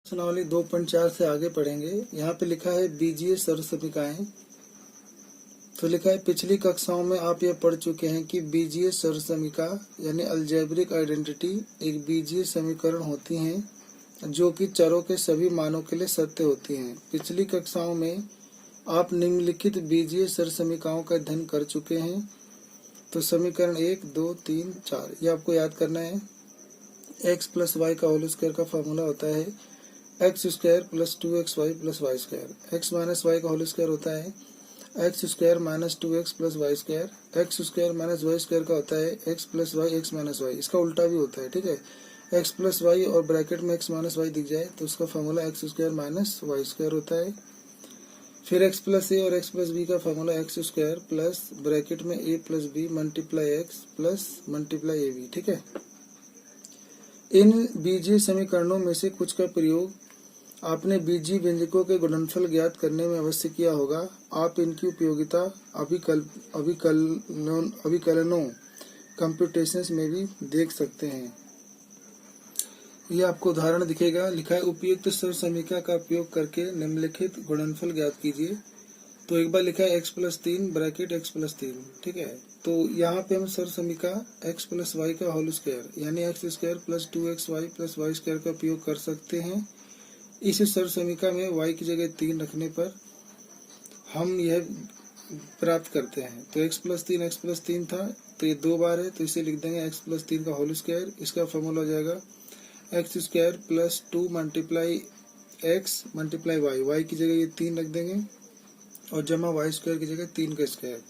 प्रश्नावली 2.4 से आगे पढ़ेंगे। यहाँ पे लिखा है बीजीय सर्वसमीकाएं। तो लिखा है पिछली कक्षाओं में आप यह पढ़ चुके हैं कि बीजीय सर्वसमीका यानी अलजेब्रिक आइडेंटिटी एक बीजीय समीकरण होती हैं जो कि चरों के सभी मानों के लिए सत्य होती हैं। पिछली कक्षाओं में आप निम्नलिखित बीजीय सर्वसमीकाओं का अध्ययन कर चुके हैं। तो समीकरण 1, 2, 3, 4 ये आपको याद करना है। x प्लस वाई का होल स्क्वायर का फॉर्मूला होता है x square plus 2xy plus y square. X minus y का होल स्क्वायर होता है x square minus 2x plus y square. X square minus y square का होता है x plus y x minus y. इसका उल्टा भी होता है, ठीक है। एक्स प्लस वाई और ब्रैकेट में एक्स माइनस वाई दिख जाए तो उसका formula x square minus y square होता है। फिर एक्स प्लस ए और एक्स प्लस बी का formula x square plus bracket में a plus b multiply x plus multiply a b, ठीक है। इन बीजीय समीकरणों में से कुछ का प्रयोग आपने बीजीय व्यंजकों के गुणनफल ज्ञात करने में अवश्य किया होगा। आप इनकी उपयोगिता अभिकलनों कंप्यूटेशंस में भी देख सकते हैं। यह आपको उदाहरण दिखेगा। लिखा है उपयुक्त सर्वसमीका का उपयोग करके निम्नलिखित गुणनफल ज्ञात कीजिए। तो एक बार लिखा है x plus 3 bracket x plus 3, ठीक है। तो यहाँ पे हम सर्वसमीका एक्स प्लस वाई का होल स्क्वायर यानी x square plus 2xy plus y square का उपयोग कर सकते हैं। इस सर्वसमीका में y की जगह 3 रखने पर हम यह प्राप्त करते हैं। तो x प्लस 3 था तो ये 2 बार है तो इसे लिख देंगे x प्लस 3 का होल स्क्वायर। इसका फॉर्मूला हो जाएगा x square plus 2 multiply x multiply y. Y की जगह ये 3 रख देंगे और जमा वाई स्क्वायर की जगह 3 का स्क्वायर।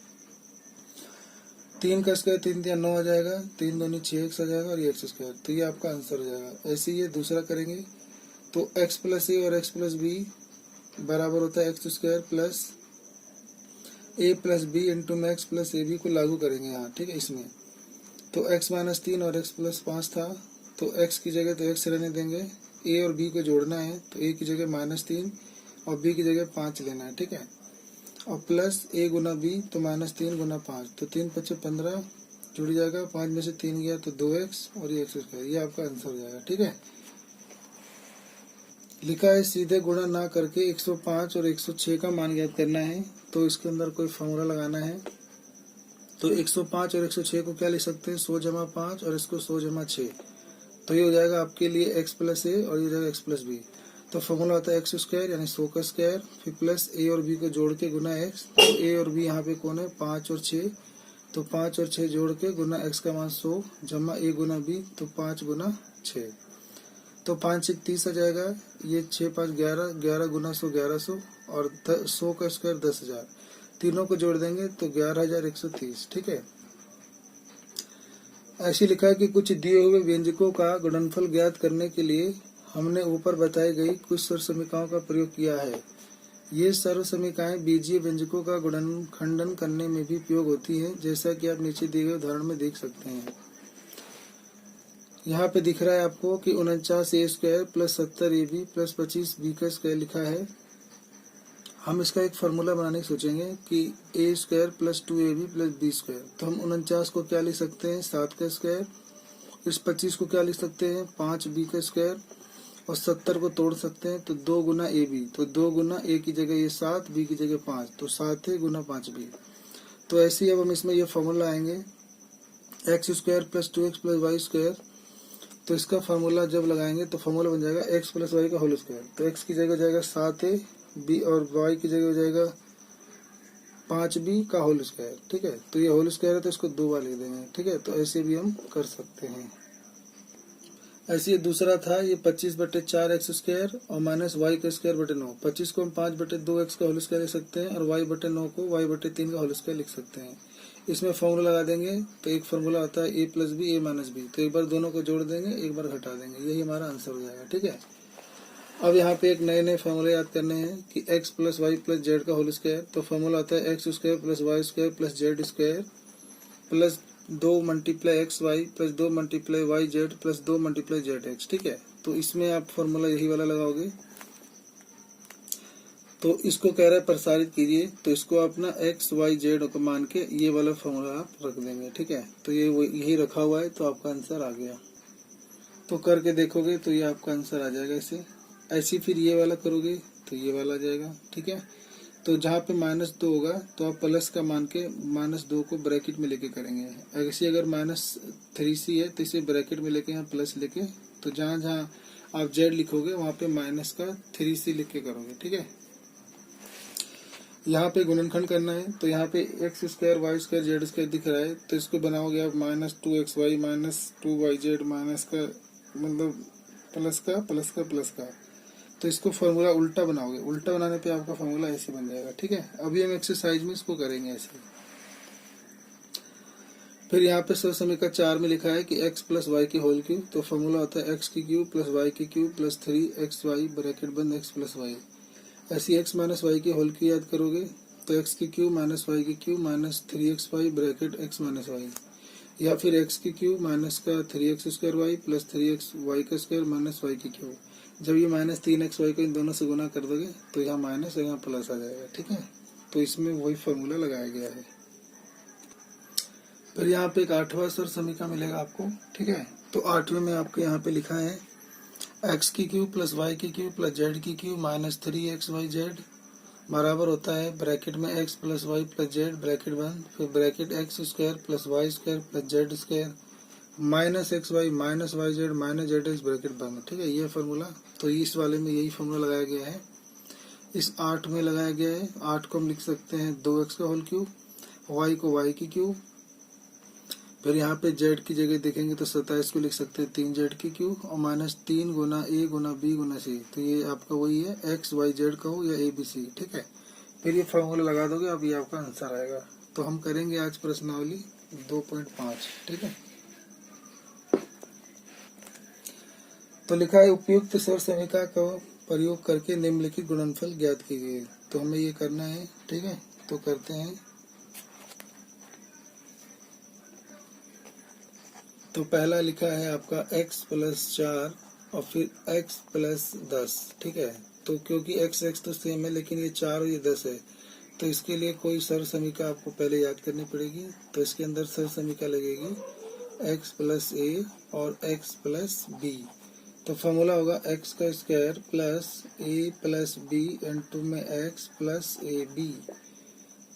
3 का स्क्वायर 3 या 9 आ जाएगा, 3 दूनी 6x आ जाएगा और ये एक्स स्क्वायर। तो ये आपका आंसर हो जाएगा। ऐसे ये दूसरा करेंगे तो x प्लस ए और x प्लस बी बराबर होता है एक्स स्क्वायर प्लस ए प्लस बी इंटू में एक्स प्लस ए बी को लागू करेंगे यहाँ, ठीक है। इसमें तो x माइनस 3 और x प्लस 5 था तो x की जगह तो x रहने देंगे। a और b को जोड़ना है तो a की जगह माइनस 3 और b की जगह 5 लेना है, ठीक है। और प्लस a गुना b तो माइनस 3 गुना 5 तो 3 5 15 जुड़ जाएगा। 5 में से 3 गया तो 2x और ये एक्स स्क्वायर। ये आपका आंसर हो जाएगा, ठीक है। लिखा है सीधे गुणा ना करके 105 और 106 का मान ज्ञात करना है। तो इसके अंदर कोई फॉर्मूला लगाना है। तो 105 और 106 को क्या लिख सकते हैं 100 जमा 5 और इसको 100 जमा 6। तो ये हो जाएगा आपके लिए x प्लस ए और ये हो जाएगा x प्लस बी। तो फॉर्मूला होता है एक्स स्क्वायर यानी 100 का स्क्वायर फिर प्लस ए और बी को जोड़ के गुना x। तो ए और बी यहाँ पे कौन है 5 और 6 तो 5 और 6 जोड़ के गुना x का मान 100 जमा ए गुना बी तो 5 गुना 6 तो 5 से 30 आ जाएगा। ये 6 5 11 11 गुना 100 1100 और 100 का स्क्वायर 10,000। तीनों को जोड़ देंगे तो 11,130, ठीक है। ऐसे लिखा है कि कुछ दिए हुए व्यंजकों का गुणनफल ज्ञात करने के लिए हमने ऊपर बताई गई कुछ सर्वसमीकाओं का प्रयोग किया है। ये सर्वसमीकाएं बीजीय व्यंजकों का गुणनखंडन करने में भी उपयोग होती हैं, जैसा कि आप नीचे दिए गए उदाहरण में देख सकते हैं। यहाँ पे दिख रहा है आपको कि 49 a square plus 70 a b plus 25 b का स्क्वायर लिखा है। हम इसका एक फार्मूला बनाने की सोचेंगे कि a square plus 2ab plus b square. तो हम 49 को क्या लिख सकते हैं 7 का स्क्वायर। इस 25 को क्या लिख सकते हैं 5 बी का स्क्वायर और 70 को तोड़ सकते हैं तो 2 गुना ए बी। तो 2 गुना ए की जगह ये 7 बी की जगह 5 तो 7 है गुना 5 बी। तो ऐसे ही अब हम इसमें ये फार्मूला आएंगे x square plus 2x plus y square. तो इसका फार्मूला जब लगाएंगे तो फार्मूला बन जाएगा x प्लस वाई का होल स्क्वायर। तो x की जगह हो जाएगा 7a b और y की जगह हो जाएगा 5b का होल स्क्वायर, ठीक है। तो ये होल स्क्वायर है तो इसको 2 बार लिख देंगे, ठीक है। तो ऐसे भी हम कर सकते हैं। ऐसे दूसरा था ये 25/4 एक्स स्क्वायर और माइनस वाई का स्क्वायर बटे 9। 25 को हम 5/2 एक्स का होल स्क्वायर लिख सकते हैं और y बटे 9 को y बटे 3 का होल स्क्वायर लिख सकते हैं। इसमें फॉर्मूला लगा देंगे तो एक फॉर्मूला होता है a plus b a minus b. तो एक बार दोनों को जोड़ देंगे एक बार घटा देंगे, यही हमारा आंसर हो जाएगा, ठीक है। अब यहाँ पे एक नए फॉर्मूले याद करने हैं कि x plus y plus z का होल स्क्वायर। तो फॉर्मूला होता है x square plus y square plus z square plus 2 multiply x y plus 2 multiply y z plus 2 multiply z x, ठीक है। तो इसमें आप फॉर्मूला यही वाला लगाओगे। तो इसको कह रहा है प्रसारित कीजिए तो इसको आप ना एक्स वाई जेड को मान के ये वाला फॉर्मूला आप रख देंगे, ठीक है। तो ये यही रखा हुआ है तो आपका आंसर आ गया। तो करके देखोगे तो ये आपका आंसर आ जाएगा। इसे ऐसे फिर ये वाला करोगे तो ये वाला आ जाएगा, ठीक है। तो जहाँ पे -2 होगा तो आप प्लस का मान के -2 को ब्रैकेट में लेके करेंगे। ऐसे अगर -3c है तो इसे ब्रैकेट में लेके यहाँ प्लस लेके, तो जहाँ जहाँ आप z लिखोगे वहाँ पे माइनस का 3c लिख के करोगे, ठीक है। यहाँ पे गुणनखंड करना है तो यहाँ पे x square y square z square दिख रहा है, तो इसको बनाओगे आप -2xy -2yz माइनस का मतलब प्लस का, तो इसको फॉर्मूला उल्टा बनाओगे। उल्टा बनाने पे आपका फॉर्मूला ऐसे बन जाएगा, ठीक है। अभी हम एक्सरसाइज में इसको करेंगे ऐसे। फिर यहाँ पे समीकरण 4 में लिखा है कि x प्लस वाई की होल क्यूब, तो फॉर्मूला होता है x की क्यूब प्लस वाई की क्यूब प्लस 3xy ब्रैकेट बंद x प्लस वाई। ऐसी x माइनस वाई की होल क्यूब याद करोगे तो x की क्यूब माइनस वाई की cube minus 3xy bracket x minus y, या फिर x की क्यूब माइनस का 3x square y plus 3x y का स्क्वायर माइनस वाई की क्यूब। जब ये माइनस 3xy को इन दोनों से गुना कर दोगे तो यहाँ माइनस और यहाँ प्लस आ जाएगा, ठीक है। तो इसमें वही फॉर्मूला लगाया गया है। फिर यहाँ पे एक 8वां सर समीकरण मिलेगा आपको, ठीक है। तो 8वें में आपको यहाँ पे लिखा है x की क्यूब प्लस वाई की क्यूब प्लस जेड की क्यूब माइनस 3xyz बराबर होता है ब्रैकेट में x plus y plus z bracket बंद, फिर bracket x square plus y square plus z square minus xy minus y z minus z x bracket बंद, ठीक है। ये फॉर्मूला, तो इस वाले में यही फॉर्मूला लगाया गया है, इस 8 में लगाया गया है। 8 को हम लिख सकते हैं 2x का होल क्यूब, y को y की क्यूब, फिर यहाँ पे z की जगह देखेंगे तो 27 को लिख सकते हैं 3z की क्यूब और minus 3 Guna a Guna b Guna c, तो ये आपका वही है x y z कहो या a b c, ठीक है। फिर ये फॉर्मूला लगा दोगे, अब ये आपका आंसर आएगा। तो हम करेंगे आज प्रश्नावली 2.5, ठीक है। तो लिखा है उपयुक्त स्वर समीकरण का प्रयोग करके निम्नलिखित गुणनफल ज्ञात कीजिए। तो हमें ये करना है, ठीक है। तो करते हैं। तो पहला लिखा है आपका x प्लस 4 और फिर x प्लस 10, ठीक है। तो क्योंकि x तो सेम है लेकिन ये 4 और ये 10 है, तो इसके लिए कोई सर समीकरण आपको पहले याद करनी पड़ेगी। तो इसके अंदर सर समीकरण लगेगी x प्लस a और x प्लस b। तो फॉर्मूला होगा x का square plus a plus b into में x प्लस ए बी।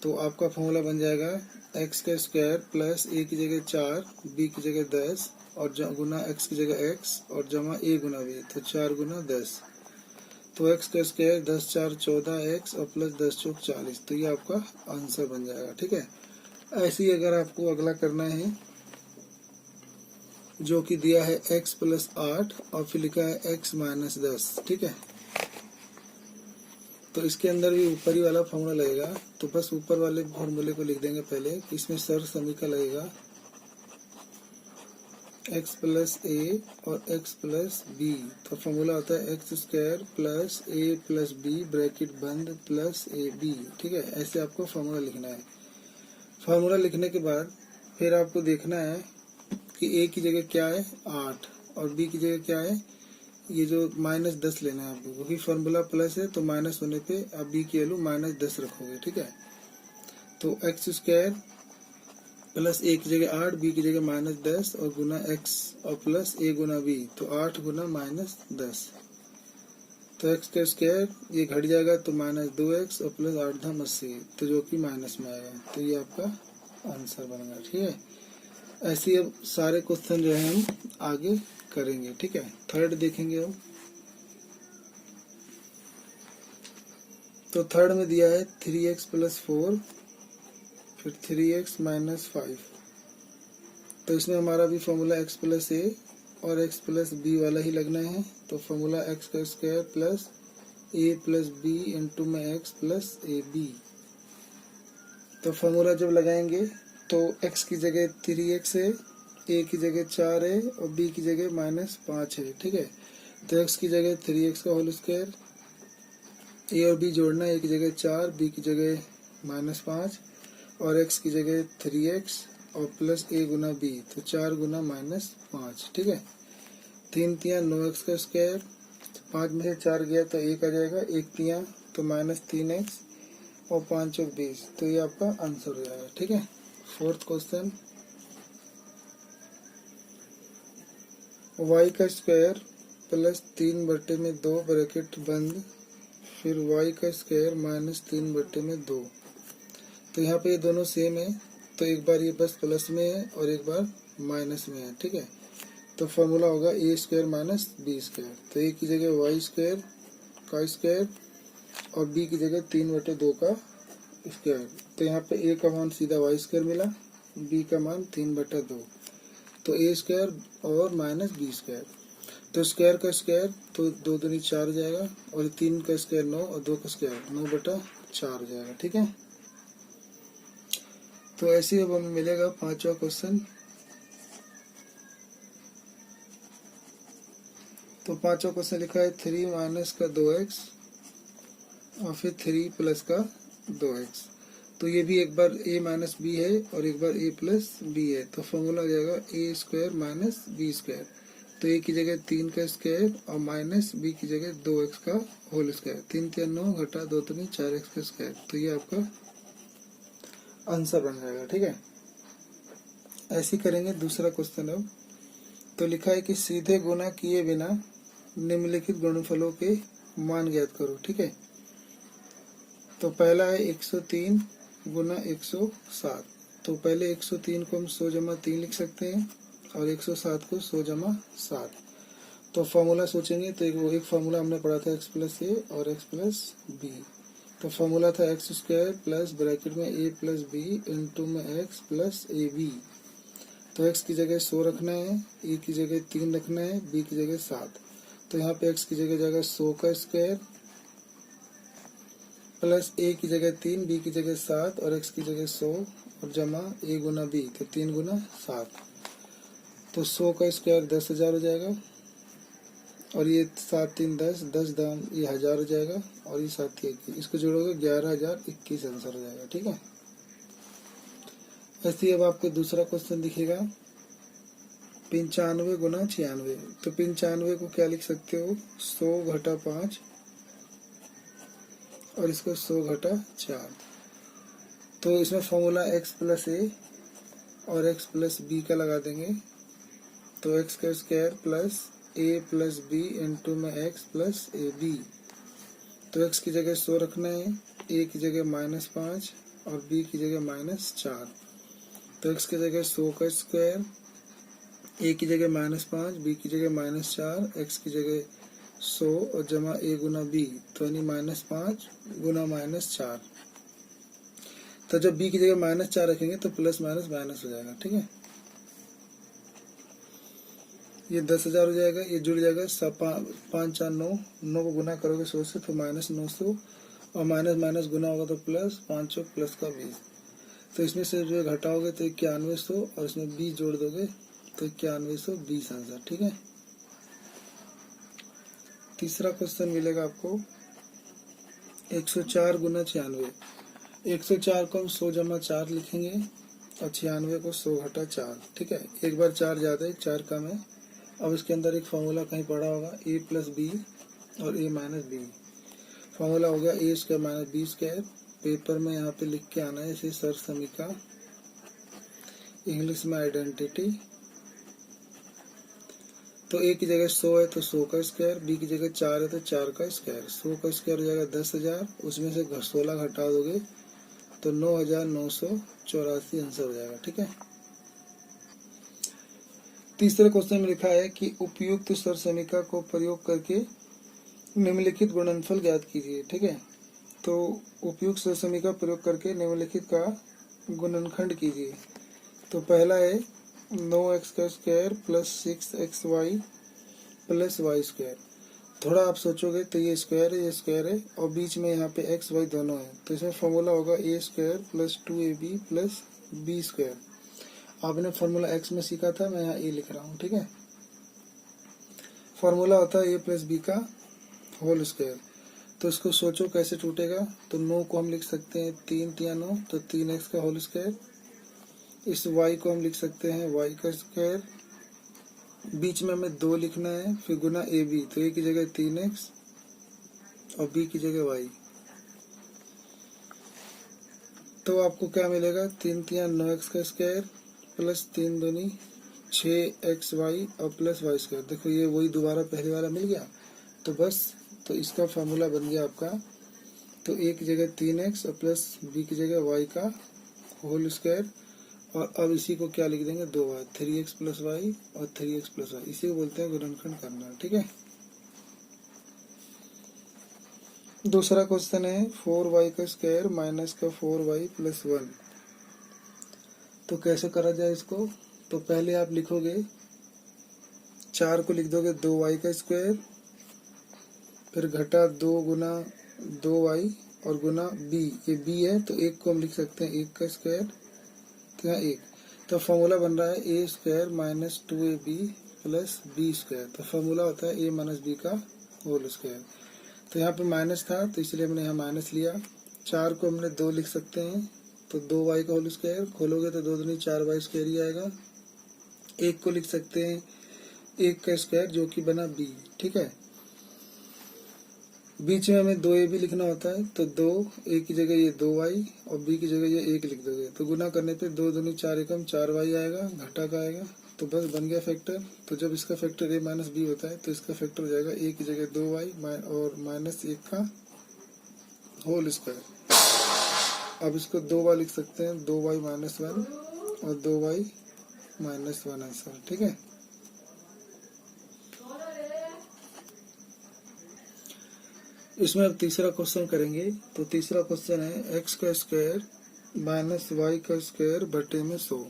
तो आपका फॉर्मूला बन जाएगा x का स्क्वायर प्लस a की जगह 4 b की जगह 10 और गुना x की जगह x और जमा a गुना b, तो 4 गुना 10। तो x का स्क्वायर 10 4 14x और प्लस 10 चौक 40, तो ये आपका आंसर बन जाएगा, ठीक है। ऐसे ही अगर आपको अगला करना है जो कि दिया है x प्लस 8 और फिर लिखा है x माइनस 10, ठीक है। तो इसके अंदर भी ऊपर ही वाला फॉर्मूला लगेगा, तो बस ऊपर वाले फॉर्मूले को लिख देंगे पहले। इसमें सर समीकरण लगेगा x प्लस a और x प्लस b। तो फॉर्मूला होता है x square plus a plus b bracket बंद प्लस ए बी, ठीक है। ऐसे आपको फॉर्मूला लिखना है। फॉर्मूला लिखने के बाद फिर आपको देखना है कि a की जगह क्या है 8 और b की जगह क्या है, ये जो माइनस 10 लेना है आपको, क्योंकि फॉर्मूला प्लस है तो माइनस होने पे आप b की वैल्यू माइनस 10 रखोगे, ठीक है। तो x स्क्वायर प्लस a की जगह 8 b की जगह माइनस 10 और गुना x और प्लस a गुना b, तो 8 गुना माइनस 10। तो x का स्क्वायर ये घट जाएगा तो माइनस 2x और प्लस 8 धाम 80, तो जो कि माइनस में आएगा, तो ये आपका आंसर बनेगा, ठीक है। ऐसे अब सारे क्वेश्चन जो है हम आगे करेंगे, ठीक है। थर्ड देखेंगे अब। तो थर्ड में दिया है 3x प्लस 4 फिर 3x माइनस 5। तो इसमें हमारा भी फॉर्मूला x प्लस a और x प्लस b वाला ही लगना है। तो फॉर्मूला x का square plus a plus b into में x प्लस ए बी। तो फॉर्मूला जब लगाएंगे तो x की जगह 3x है, a की जगह 4 है और b की जगह माइनस 5 है, ठीक है। तो x की जगह 3x का होल स्क्वायर, a और b जोड़ना है, a की जगह 4 b की जगह माइनस 5 और x की जगह 3x और प्लस a गुना b, तो 4 गुना माइनस 5, ठीक है। 3 तियां 9x का स्क्वायर, 5 में से 4 गया तो 1 आ जाएगा, 1 तियां तो माइनस 3x और 5 चौक 20, तो ये आपका आंसर हो जाएगा, ठीक है। फोर्थ क्वेश्चन, y का स्क्वायर प्लस 3/2 ब्रैकेट बंद, फिर y का स्क्वायर माइनस 3/2। तो यहाँ पे ये दोनों सेम है, तो एक बार ये बस प्लस में है और एक बार माइनस में है, ठीक है। तो फॉर्मूला होगा ए स्क्वायर माइनस बी स्क्वायर। तो ए की जगह वाई स्क्वायर का स्क्वायर और बी की जगह 3/2 का स्क्वायर। तो यहाँ पे ए का मान सीधा वाई स्क्वायर मिला, बी का मान 3/2। तो ए स्क्वायर और माइनस बी स्क्वायर। तो स्क्वायर का स्क्वायर तो 2 दूनी 4 हो जाएगा, और 3 का स्क्वायर 9 और 2 का स्क्वायर 9/4 हो जाएगा, ठीक है। तो ऐसे अब हमें मिलेगा 5वां क्वेश्चन। तो 5वां क्वेश्चन लिखा है 3 माइनस का 2x और फिर 3 प्लस का 2x। तो ये भी एक बार a माइनस बी है और एक बार a प्लस बी है। तो फॉर्मूला हो जाएगा ए स्क्वायर माइनस बी स्क्वायर। तो a की जगह 3 का स्क्वायर और माइनस b की जगह 2x का होल स्क्वायर। 3 3 9 घटा 2 3 4x का स्क्वायर। तो ये आपका आंसर बन जाएगा, ठीक है। ऐसे करेंगे दूसरा क्वेश्चन अब। तो लिखा है कि सीधे गुना किए बिना निम्नलिखित गुणनफलों के मान ज्ञात करो, ठीक है। तो पहला है 103 गुना 107। तो पहले 103 को हम 100 जमा 3 लिख सकते हैं और 107 को 100 जमा 7। तो फॉर्मूला सोचेंगे तो एक फॉर्मूला हमने पढ़ा था x प्लस ए और x प्लस बी। तो फॉर्मूला था एक्स स्क्वायर प्लस ब्रैकेट में a प्लस बी इंटू में x प्लस ए बी। तो x की जगह 100 रखना है, a की जगह 3 रखना है, b की जगह 7। तो यहाँ पे x की जगह जाएगा 100 का स्क्वायर प्लस a की जगह 3, b की जगह 7 और x की जगह 100 और जमा a गुना b। तो 3 गुना 7। तो 100 का स्क्वायर 10,000 हो जाएगा और ये 7 3 10, 10 दाम ये 1000 हो जाएगा और ये 7 21, इसको जोड़ोगे 11,021 आंसर हो जाएगा, ठीक है। ऐसे ही अब आपको दूसरा क्वेश्चन दिखेगा 95 गुना 96। तो 95 को क्या लिख सकते हो 100 घटा 5 और इसको 100 घटा 4। तो इसमें फॉर्मूला x प्लस ए और x प्लस बी का लगा देंगे। तो x का square plus a plus b into में x प्लस ए बी। तो x की जगह 100 रखना है, a की जगह -5 और b की जगह -4। तो x की जगह 100 का स्क्वायर, a की जगह -5, b की जगह -4, x की जगह 100 और जमा a गुना b। तो यानी -5 गुना -4। तो जब b की जगह -4 रखेंगे तो प्लस माइनस माइनस हो जाएगा, ठीक है। ये 10,000 हो जाएगा, ये जुड़ जाएगा 5 4 9, 9 को गुना करोगे 100 से, फिर -900 और माइनस माइनस गुना होगा तो प्लस 5 प्लस का 20। तो इसमें से जो घटाओगे तो 9100 और इसमें 20 जोड़ दोगे तो 9120 आंसर, ठीक है। तीसरा क्वेश्चन मिलेगा आपको 104 गुना 96। 104 को हम 100 जमा 4 लिखेंगे और 96 को 100 घटा 4, ठीक है। एक बार 4 ज्यादा है, 4 कम है। अब इसके अंदर एक फॉर्मूला कहीं पड़ा होगा a प्लस बी और a माइनस बी। फॉर्मूला हो गया a square minus b square. Paper में यहाँ पे लिख के आना है इसे सर समीका, इंग्लिश में आइडेंटिटी। तो a की जगह 100 है तो 100 का स्क्वायर, b की जगह 4 है तो 4 का स्क्वायर। 100 का स्क्वायर हो जाएगा 10,000, उसमें से 16 घटा दोगे तो 9,984 आंसर हो जाएगा, ठीक है। तीसरे क्वेश्चन में लिखा है कि उपयुक्त सर समीका को प्रयोग करके निम्नलिखित गुणनफल ज्ञात कीजिए, ठीक है। तो उपयुक्त सर समीका प्रयोग करके निम्नलिखित का गुणनखंड कीजिए। तो पहला है 9x का square plus 6xy plus y square. थोड़ा आप सोचोगे तो ये स्क्वायर है और बीच में यहाँ पे x y दोनों है। तो इसमें फॉर्मूला होगा a square plus 2ab plus b square. आपने फॉर्मूला x में सीखा था, मैं यहाँ a लिख रहा हूँ, ठीक है। फॉर्मूला होता है a प्लस बी का होल स्क्वायर। तो इसको सोचो कैसे टूटेगा। तो 9 को हम लिख सकते हैं 3 3 9, तो 3x का होल स्क्वायर। इस y को हम लिख सकते हैं y का स्क्वायर, बीच में हमें 2 लिखना है, फिर गुना ए बी। तो a की जगह 3x और b की जगह y। तो आपको क्या मिलेगा 3 3 9x का स्क्वायर प्लस 3 दूनी 6xy और प्लस वाई स्क्वायर। देखो ये वही दोबारा पहले वाला मिल गया, तो बस तो इसका फार्मूला बन गया आपका, तो ए की जगह 3x और प्लस बी की जगह y का होल स्क्वायर, और अब इसी को क्या लिख देंगे 2y, 3x प्लस वाई और 3x प्लस वाई, इसी को बोलते हैं गुणनखंड करना। ठीक है। दूसरा क्वेश्चन है 4y का स्क्वायर माइनस का 4y प्लस 1। तो कैसे करा जाए इसको, तो पहले आप लिखोगे 4 को लिख दोगे 2y का स्क्वायर, फिर घटा 2 गुना 2y और गुना b, ये b है तो 1 को हम लिख सकते हैं 1 का स्क्वायर, तो यहाँ 1। तो फॉर्मूला बन रहा है a square minus 2ab plus b square. तो फॉर्मूला होता है a माइनस बी का होल स्क्वायर। तो यहाँ पे माइनस था तो इसलिए हमने यहाँ माइनस लिया। 4 को हमने 2 लिख सकते हैं, तो 2y का होल स्क्वायर, खोलोगे तो 2 दूनी 4y स्क्वायर ही आएगा। 1 को लिख सकते हैं 1 का स्क्वायर जो कि बना b। ठीक है। बीच में हमें 2ab लिखना होता है, तो 2 a की जगह ये 2y और b की जगह ये 1 लिख दोगे, तो गुना करने पे 2 दूनी 4 एकम 4y आएगा, घटा का आएगा, तो बस बन गया फैक्टर। तो जब इसका फैक्टर a माइनस बी होता है तो इसका फैक्टर हो जाएगा a की जगह 2y और माइनस 1 का होल स्क्वायर। अब इसको 2 बार लिख सकते हैं, 2y माइनस 1 और 2y माइनस 1 आंसर। ठीक है। इसमें अब तीसरा क्वेश्चन करेंगे। तो तीसरा क्वेश्चन है x का स्क्वायर माइनस वाई का स्क्वायर बटे में 100।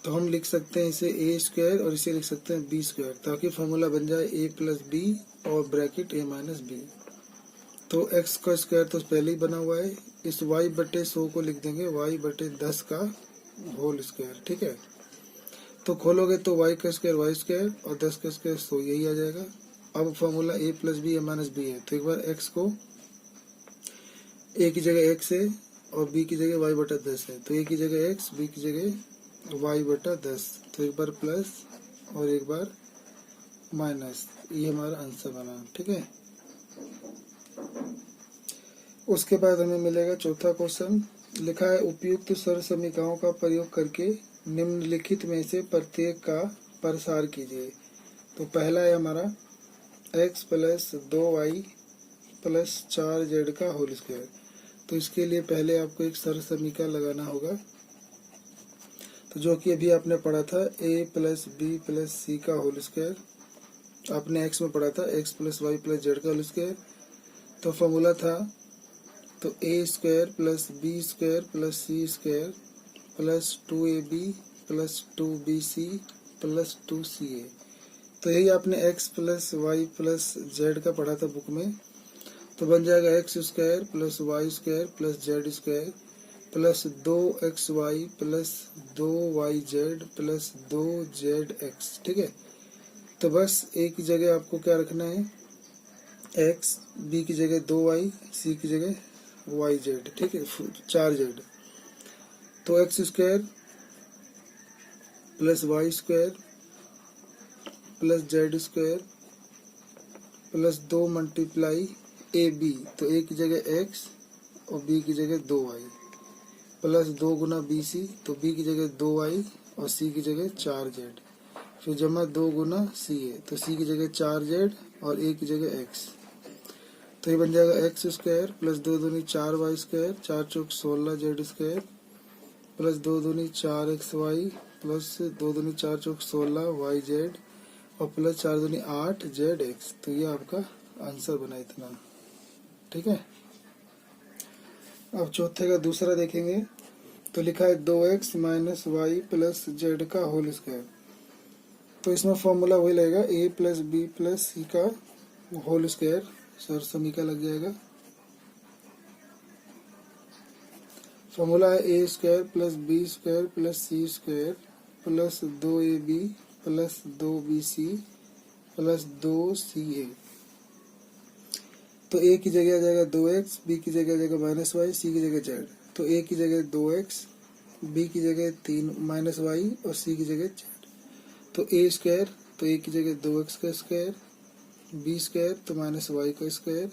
तो हम लिख सकते हैं इसे ए स्क्वायर और इसे लिख सकते हैं बी स्क्वायर, ताकि फॉर्मूला बन जाए a प्लस बी और ब्रैकेट a माइनस बी। तो x का स्क्वायर तो पहले ही बना हुआ है, इस y बटे 100 को लिख देंगे y बटे 10 का होल स्क्वायर। ठीक है। तो खोलोगे तो y का स्क्वायर y स्क्वायर और 10 का स्क्वायर 100, यही आ जाएगा। अब formula a plus b minus b है, तो एक बार x को a की जगह x है और b की जगह y बटा 10 है, तो a की जगह x, b की जगह y बटा 10, तो एक बार प्लस और एक बार माइनस, ये हमारा आंसर बना। ठीक है। उसके बाद हमें मिलेगा चौथा क्वेश्चन। लिखा है उपयुक्त सर्व समीकरणों का प्रयोग करके निम्नलिखित में से प्रत्येक का प्रसार कीजिए। तो पहला है हमारा x plus 2y plus 4z का होल स्क्वायर। तो इसके लिए पहले आपको एक सर्व समीकरण लगाना होगा, तो जो कि अभी आपने पढ़ा था a plus b plus c का होल स्क्वायर। आपने x में पढ़ा था x plus y plus z का होल स्क्वायर। तो फॉर्मूला था तो a square plus b square plus c square plus 2ab plus 2bc plus 2ca। तो यही आपने x plus y plus z का पढ़ा था बुक में। तो बन जाएगा x square plus y square plus z square plus 2xy plus 2yz plus 2zx। ठीक है। तो बस a की जगह आपको क्या रखना है x, b की जगह 2y, c की जगह yz। ठीक है, 4z। तो x square plus y square plus z square plus 2 multiply a b, तो ए की जगह x और b की जगह 2y प्लस 2 गुना बी सी, तो b की जगह 2y और c की जगह 4z, फिर जमा 2 गुना c है, तो c की जगह 4z और a की जगह x। तो ये बन जाएगा एक्स स्क्वायर प्लस 2 दूनी 4y स्क्वायर, 4 चौक 16z स्क्वायर प्लस 2 दूनी 4xy प्लस 2 दूनी 4 चौक 16yz और प्लस 4 दूनी 8zx। तो ये आपका आंसर बना इतना। ठीक है। अब चौथे का दूसरा देखेंगे। तो लिखा है 2x minus y plus z का होल स्क्वायर। तो इसमें फॉर्मूला वही लगेगा a plus b plus c का होल स्क्वायर, सर समीकरण लग जाएगा। फॉर्मूला है a square plus b square plus c square plus 2ab plus 2bc plus 2ca। तो a की जगह आ जाएगा 2x, b की जगह आ जाएगा माइनस वाई, सी की जगह z। तो a की जगह 2x, b की जगह 3 माइनस वाई और c की जगह z। तो a स्क्वायर तो a की जगह 2x का स्क्वायर, b स्क्वायर तो माइनस वाई का स्क्वायर,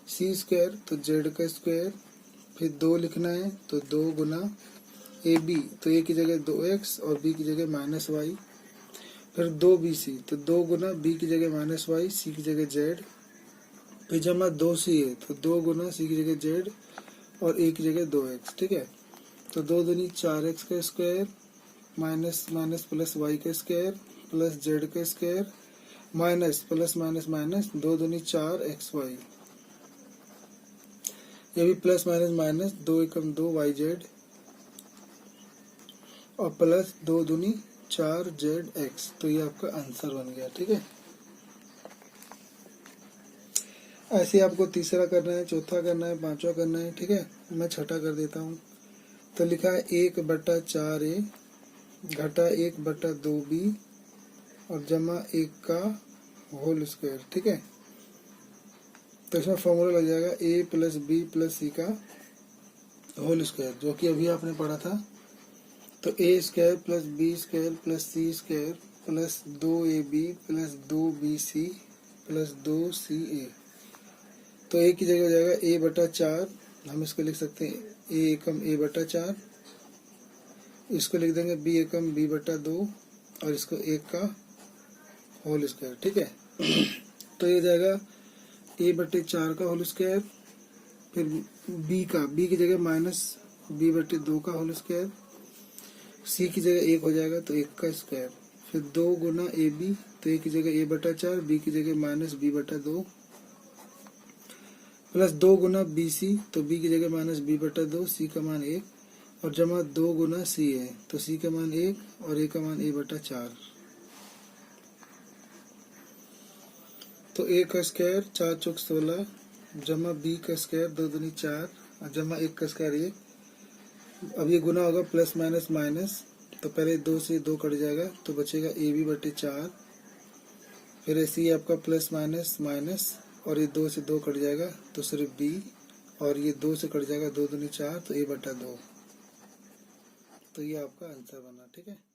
c स्क्वायर तो z का स्क्वायर, फिर 2 लिखना है तो 2 गुना ए बी, तो ए की जगह 2x और बी की जगह -y। फिर 2bc, तो 2 गुना बी की जगह -y, सी की जगह z। फिर जमा 2c है, तो 2 गुना सी की जगह z और ए की जगह 2x। ठीक है, तो 2 दूनी 4x का square minus minus plus y का स्क्वायर प्लस z का square minus plus minus minus 2 दूनी 4xy। ये भी प्लस माइनस माइनस 2 एकम 2yz और प्लस 2 दूनी 4zx। तो ये आपका आंसर बन गया। ठीक है, ऐसे आपको तीसरा करना है, चौथा करना है, पांचवा करना है। ठीक है, मैं छठा कर देता हूँ। तो लिखा है 1/4a घटा 1/2b और जमा 1 का होल स्क्वायर। ठीक है, तो इसमें फॉर्मूला लग जाएगा a plus b plus c का होल स्क्वायर, जो कि अभी आपने पढ़ा था। तो a square plus b square plus c square plus 2ab plus 2bc plus 2ca। तो a की जगह हो जाएगा a/4, हम इसको लिख सकते हैं a एकम a/4, इसको लिख देंगे b एकम b/2 और इसको 1 का होल स्क्वायर। ठीक है, तो ये जाएगा a/4 का होल स्क्वायर, फिर b की जगह माइनस b/2 का होल स्क्वायर, c की जगह 1 हो जाएगा तो 1 का स्क्वायर, फिर 2 गुना ab, तो a की जगह a/4, b की जगह माइनस b/2 प्लस 2 गुना bc, तो b की जगह माइनस b/2, c का मान 1 और जमा 2 गुना c है, तो c का मान 1 और a का मान a/4। तो a का स्क्वायर 4 चौक 16 जमा b का स्क्वायर 2 दूनी 4 और जमा 1 का स्क्वायर 1। अब ये गुना होगा प्लस माइनस माइनस, तो पहले 2 से 2 कट जाएगा तो बचेगा ab/4। फिर ऐसे ही आपका प्लस माइनस माइनस और ये 2 से 2 कट जाएगा तो सिर्फ b और ये 2 से कट जाएगा 2 दूनी 4 तो a/2। तो ये आपका आंसर बना। ठीक है।